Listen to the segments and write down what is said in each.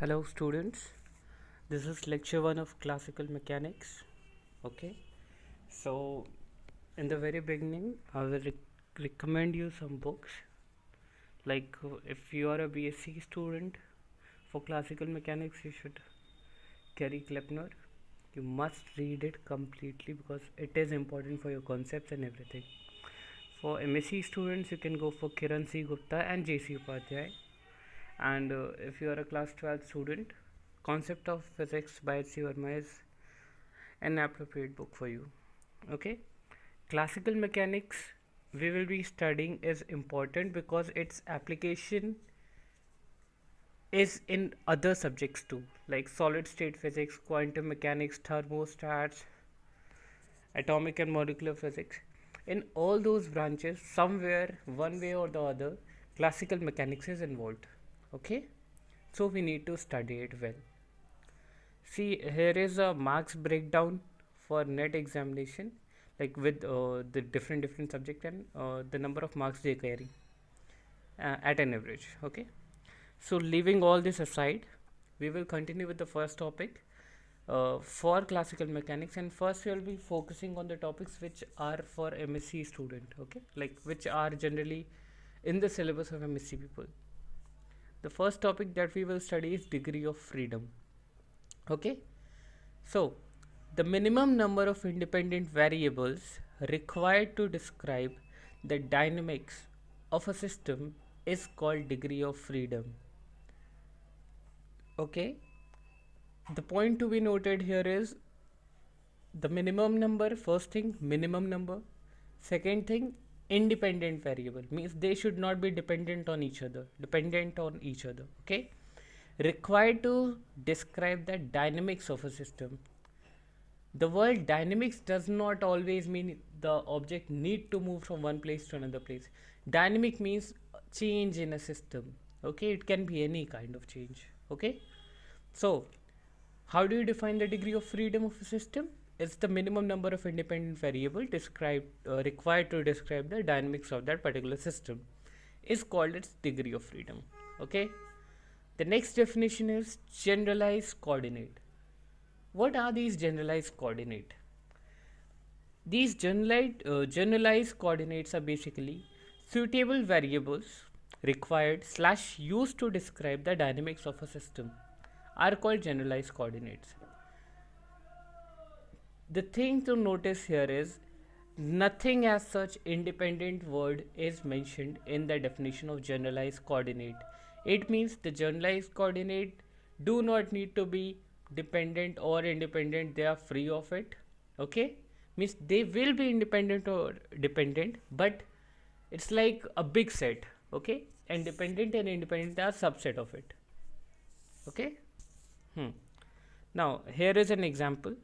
Hello students, this is lecture 1 of classical mechanics. Okay, so in the very beginning I will recommend you some books like if you are a BSc student for classical mechanics you should carry Klepner. You must read it completely because it is important for your concepts and everything. For MSc students you can go for Kiran C. Gupta and J.C. Upadhyay, and if you are a class 12 student, Concept of Physics by C. Verma is an appropriate book for you. Okay, classical mechanics we will be studying is important because its application is in other subjects too, like solid state physics, quantum mechanics, thermostats, atomic and molecular physics. In all those branches, somewhere, one way or the other, classical mechanics is involved. Okay, so we need to study it well. See, here is a marks breakdown for NET examination, like with the different subject and the number of marks they carry at an average. Okay, so leaving all this aside, we will continue with the first topic for classical mechanics, and first we will be focusing on the topics which are for MSc student. Okay, like which are generally in the syllabus of MSc people. The first topic that we will study is degree of freedom. Okay, so the minimum number of independent variables required to describe the dynamics of a system is called degree of freedom. Okay, the point to be noted here is the minimum number. First thing, minimum number. Second thing, independent variable, means they should not be dependent on each other. Okay, required to describe the dynamics of a system. The word dynamics does not always mean the object need to move from one place to another place. Dynamic means change in a system. Okay, it can be any kind of change. Okay, so how do you define the degree of freedom of a system? It's the minimum number of independent variable required to describe the dynamics of that particular system is called its degree of freedom. Okay, the next definition is generalized coordinate. What are these generalized coordinate? These generalized coordinates are basically suitable variables required / used to describe the dynamics of a system are called generalized coordinates. The thing to notice here is nothing as such independent word is mentioned in the definition of generalized coordinate. It means the generalized coordinate do not need to be dependent or independent, they are free of it. Okay, means they will be independent or dependent, but it's like a big set. Okay, and dependent and independent are subset of it. Okay. Now here is an example.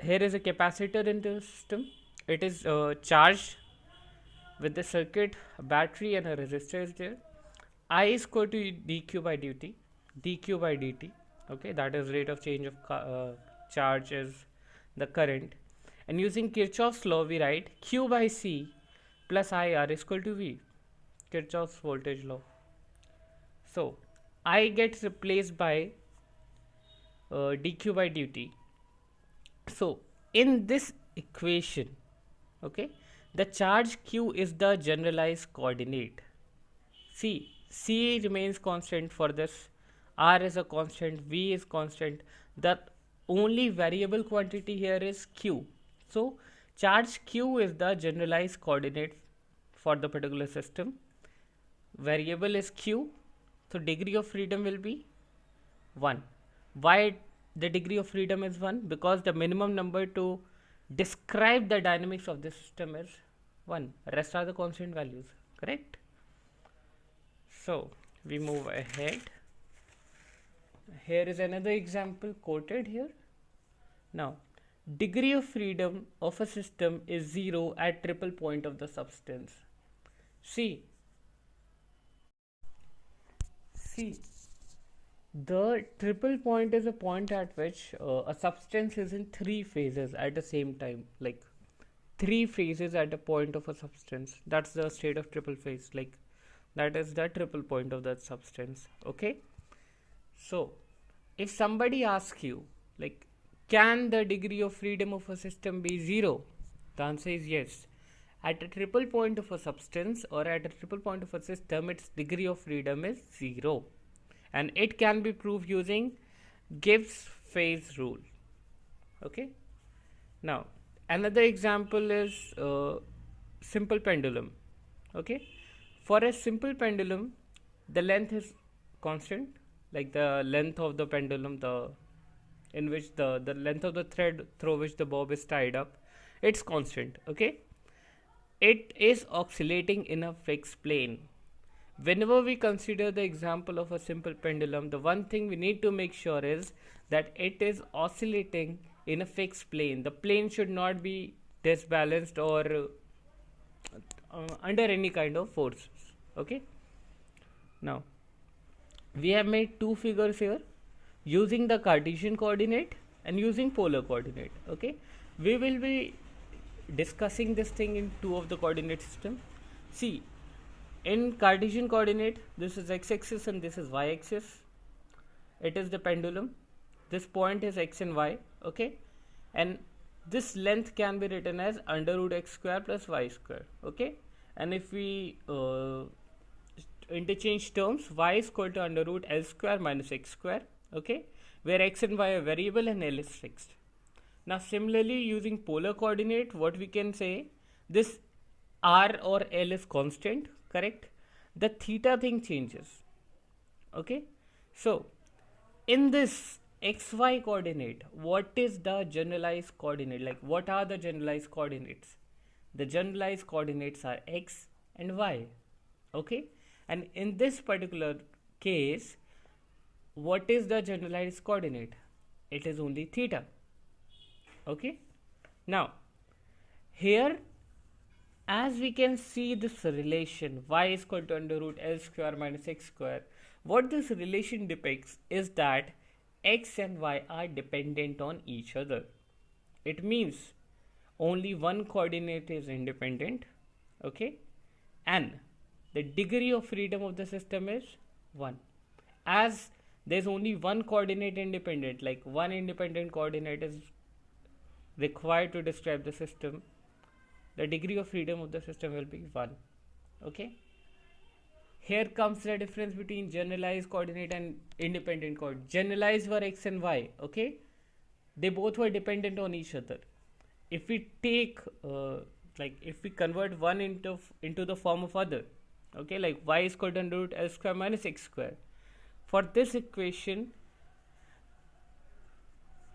Here is a capacitor in the system. It is charged with the circuit, a battery and a resistor is there. I is equal to dq by dt. Okay, that is rate of change of charge is the current, and using Kirchhoff's law we write q by c plus IR is equal to V, Kirchhoff's voltage law. So I gets replaced by dq by dt. So in this equation, okay, the charge q is the generalized coordinate. See, c remains constant for this, r is a constant, v is constant. The only variable quantity here is q. So charge q is the generalized coordinate for the particular system. Variable is q, so degree of freedom will be 1. Why the degree of freedom is 1? Because the minimum number to describe the dynamics of the system is 1. Rest are the constant values, correct? So we move ahead. Here is another example quoted here. Now, degree of freedom of a system is 0 at triple point of the substance. See, the triple point is a point at which a substance is in 3 phases at the same time, like 3 phases at a point of a substance. That's the state of triple phase, like that is the triple point of that substance. Okay, So if somebody asks you, like, can the degree of freedom of a system be 0? The answer is yes. At a triple point of a substance or at a triple point of a system, its degree of freedom is 0. And it can be proved using Gibbs phase rule. Okay. Now, another example is simple pendulum. Okay. For a simple pendulum, the length is constant, like the length of the pendulum, in which the length of the thread through which the bob is tied up, it's constant. Okay. It is oscillating in a fixed plane. Whenever we consider the example of a simple pendulum, the one thing we need to make sure is that it is oscillating in a fixed plane. The plane should not be disbalanced or under any kind of forces. Okay. Now, we have made two figures here using the Cartesian coordinate and using polar coordinate. Okay. We will be discussing this thing in two of the coordinate system. See, in Cartesian coordinate, this is x-axis and this is y-axis. It is the pendulum. This point is x and y. Okay. And this length can be written as under root x square plus y square. Okay. And if we interchange terms, y is equal to under root L square minus x square. Okay. Where x and y are variable and L is fixed. Now similarly, using polar coordinate, what we can say, this r or L is constant, correct? The theta thing changes. Okay. So in this xy coordinate, what is the generalized coordinate? Like, what are the generalized coordinates? The generalized coordinates are x and y. Okay. And in this particular case, what is the generalized coordinate? It is only theta. Okay. Now here, as we can see this relation y is equal to under root L square minus x square, what this relation depicts is that x and y are dependent on each other. It means only one coordinate is independent. Okay. And the degree of freedom of the system is 1. As there is only one coordinate independent, like one independent coordinate is required to describe the system, the degree of freedom of the system will be 1. Okay. Here comes the difference between generalized coordinate and independent coordinate. Generalized were x and y. Okay. They both were dependent on each other. If we take if we convert one into the form of other, okay, like y is equal to under root L square minus x square. For this equation,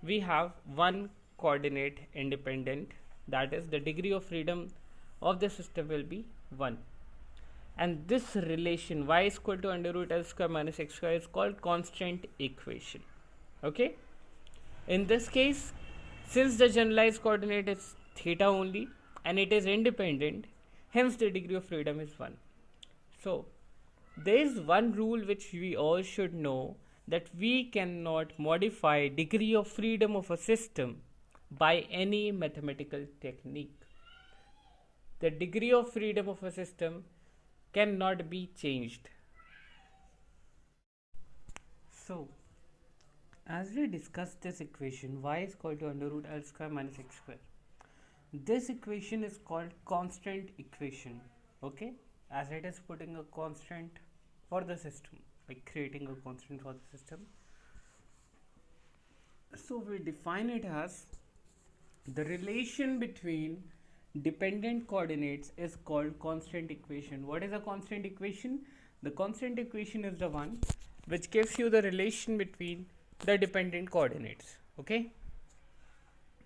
we have one coordinate independent, that is the degree of freedom of the system will be 1. And this relation y is equal to under root L square minus x square is called constant equation. Okay. In this case, since the generalized coordinate is theta only and it is independent, hence the degree of freedom is 1. So there is one rule which we all should know, that we cannot modify degree of freedom of a system by any mathematical technique. The degree of freedom of a system cannot be changed. So as we discussed this equation, y is equal to under root L square minus x square. This equation is called constant equation. Okay. As it is putting a constant for the system, like creating a constant for the system. So we define it as the relation between dependent coordinates is called constant equation. What is a constant equation? The constant equation is the one which gives you the relation between the dependent coordinates. Okay.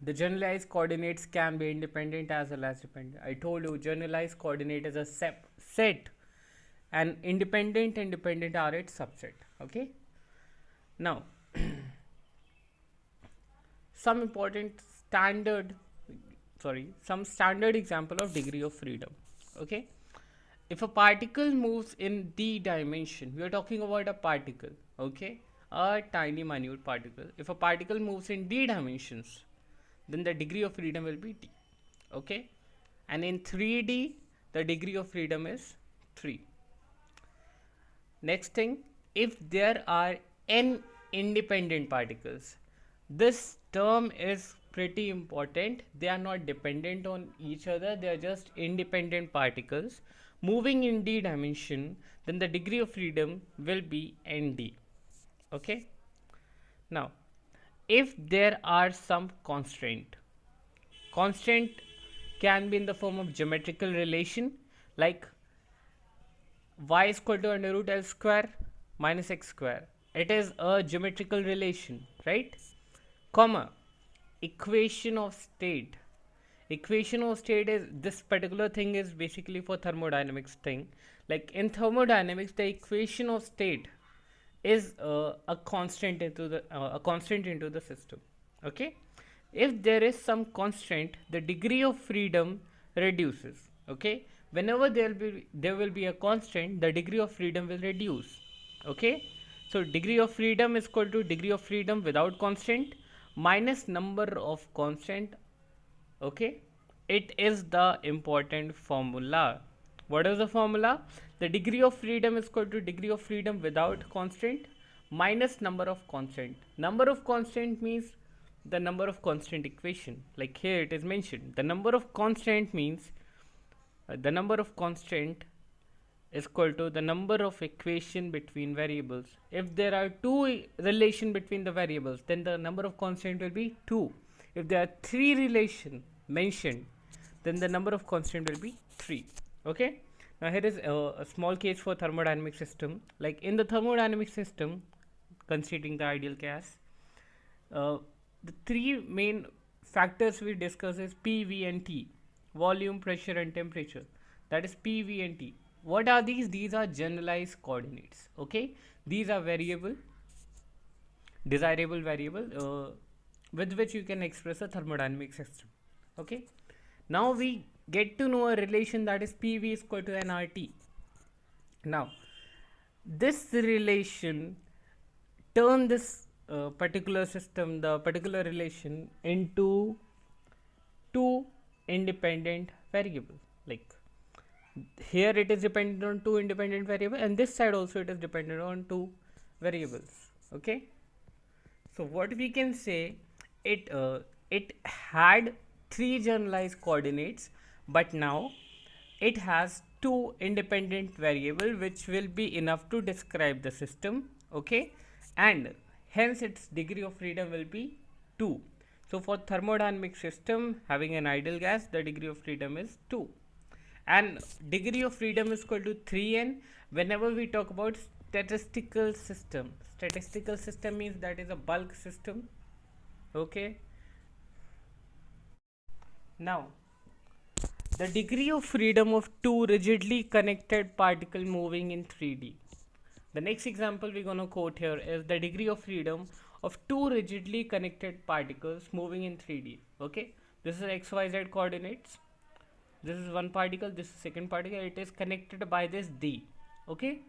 The generalized coordinates can be independent as well as dependent. I told you generalized coordinate is a set and independent and dependent are its subset. Okay. Now some standard example of degree of freedom. Okay. If a particle moves in d dimension, we are talking about a particle. Okay. A tiny minute particle. If a particle moves in d dimensions, then the degree of freedom will be d. Okay. And in 3D, the degree of freedom is 3. Next thing, if there are n independent particles. This term is pretty important. They are not dependent on each other, they are just independent particles moving in d dimension. Then the degree of freedom will be nd. Okay. Now, if there are some constant can be in the form of geometrical relation, like y is equal to under root L square minus x square. It is a geometrical relation, right? Comma, equation of state. Equation of state is, this particular thing is basically for thermodynamics thing. Like in thermodynamics, the equation of state is a constant into the system. Okay. If there is some constant, the degree of freedom reduces. Okay. Whenever there will be a constant, the degree of freedom will reduce. Okay. So degree of freedom is equal to degree of freedom without constant minus number of constant. Okay. It is the important formula. What is the formula? The degree of freedom is equal to degree of freedom without constant minus number of constant. Number of constant means the number of constant equation. Like here it is mentioned. The number of constant means the number of constant is equal to the number of equation between variables. If there are two relation between the variables, then the number of constant will be 2. If there are 3 relation mentioned, then the number of constant will be 3. Okay. Now here is a small case for thermodynamic system. Like in the thermodynamic system, considering the ideal gas, the 3 main factors we discuss is P, V and T. Volume, pressure and temperature. That is P, V and T. What are these? These are generalized coordinates. Okay. These are variable, desirable variable with which you can express a thermodynamic system. Okay. Now we get to know a relation, that is PV is equal to nRT. Now this relation turn this particular system, the particular relation, into 2 independent variables. Like here it is dependent on 2 independent variables, and this side also it is dependent on 2 variables. Okay. So what we can say, it had 3 generalized coordinates, but now it has 2 independent variable which will be enough to describe the system. Okay. And hence its degree of freedom will be 2. So for thermodynamic system having an ideal gas, the degree of freedom is 2. And degree of freedom is equal to 3n whenever we talk about statistical system. Statistical system means that is a bulk system. Okay. Now the degree of freedom of 2 rigidly connected particle moving in 3D. The next example we're going to quote here is the degree of freedom of 2 rigidly connected particles moving in 3D. Okay. This is XYZ coordinates. This is one particle, this is second particle. It is connected by this D. Okay.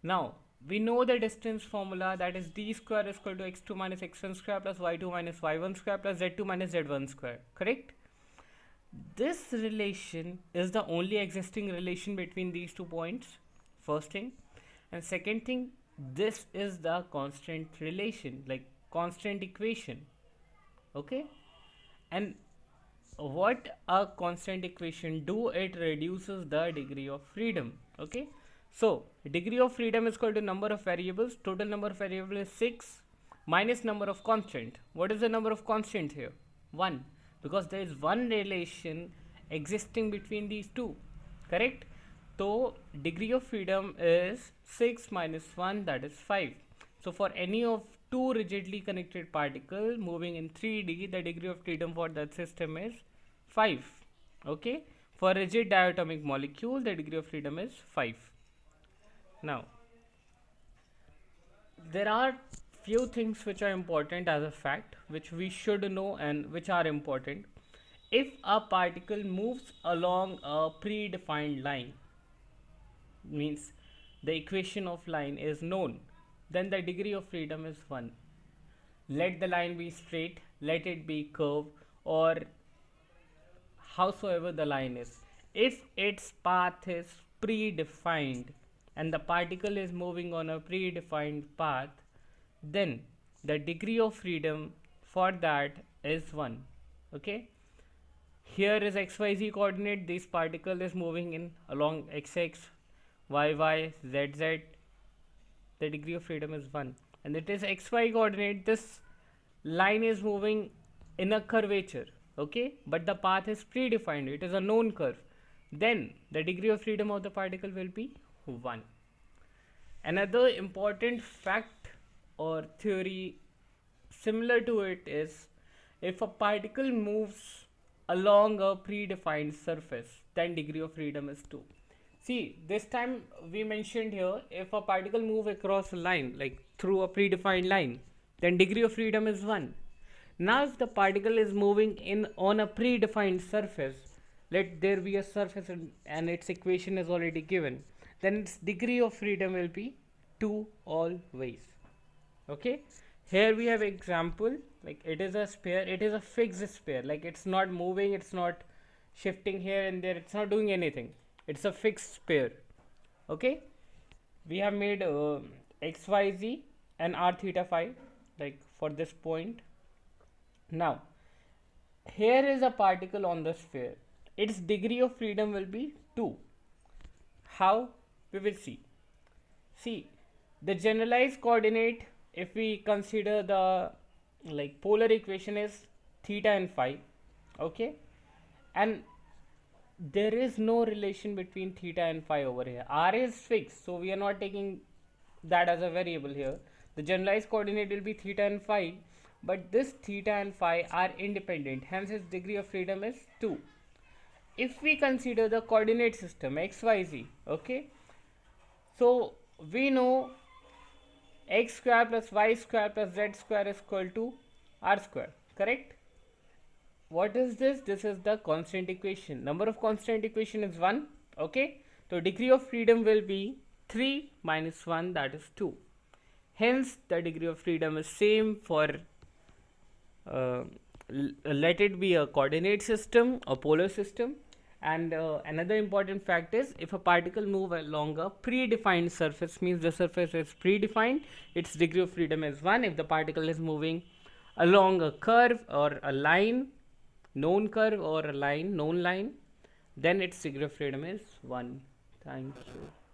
Now we know the distance formula, that is d square is equal to x2 minus x1 square plus y2 minus y1 square plus z2 minus z1 square. Correct. This relation is the only existing relation between these 2 points, first thing. And second thing, this is the constant relation, like constant equation. Okay. And what a constant equation do, it reduces the degree of freedom. Okay. So degree of freedom is equal to number of variables. Total number of variables is 6 minus number of constant. What is the number of constant here? 1, because there is one relation existing between these 2. Correct. So degree of freedom is 6 minus 1, that is 5. So for any of 2 rigidly connected particles moving in 3D, the degree of freedom for that system is 5. Okay. For rigid diatomic molecule, the degree of freedom is 5. Now there are few things which are important as a fact, which we should know and which are important. If a particle moves along a predefined line, means the equation of line is known, then the degree of freedom is 1. Let the line be straight, let it be curved, or howsoever the line is. If its path is predefined and the particle is moving on a predefined path, then the degree of freedom for that is 1. Okay, here is xyz coordinate, this particle is moving in along xx, yy, zz, the degree of freedom is 1. And it is xy coordinate, this line is moving in a curvature, okay, but the path is predefined, it is a known curve, then the degree of freedom of the particle will be 1. Another important fact or theory similar to it is, if a particle moves along a predefined surface, then degree of freedom is 2. See, this time we mentioned here, if a particle move across a line, like through a predefined line, then degree of freedom is 1. Now if the particle is moving in on a predefined surface, let there be a surface and its equation is already given, then its degree of freedom will be 2 always. Okay, here we have example, like it is a sphere, it is a fixed sphere, like it's not moving, it's not shifting here and there, it's not doing anything, it's a fixed sphere. Okay, we have made xyz and r theta phi, like for this point. Now here is a particle on the sphere, its degree of freedom will be 2. How? We will see. See, the generalized coordinate, if we consider the like polar equation is theta and phi, okay, and there is no relation between theta and phi over here. R is fixed, so we are not taking that as a variable here. The generalized coordinate will be theta and phi, but this theta and phi are independent, hence its degree of freedom is 2. If we consider the coordinate system xyz, okay, so we know x square plus y square plus z square is equal to r square, correct? What is this? This is the constant equation. Number of constant equation is 1, okay, so degree of freedom will be 3 minus 1, that is 2. Hence the degree of freedom is same for let it be a coordinate system, a polar system. And another important fact is, if a particle move along a predefined surface, means the surface is predefined, its degree of freedom is 1. If the particle is moving along a curve or a line, known curve, or a line, known line, then its degree of freedom is 1. Thank you.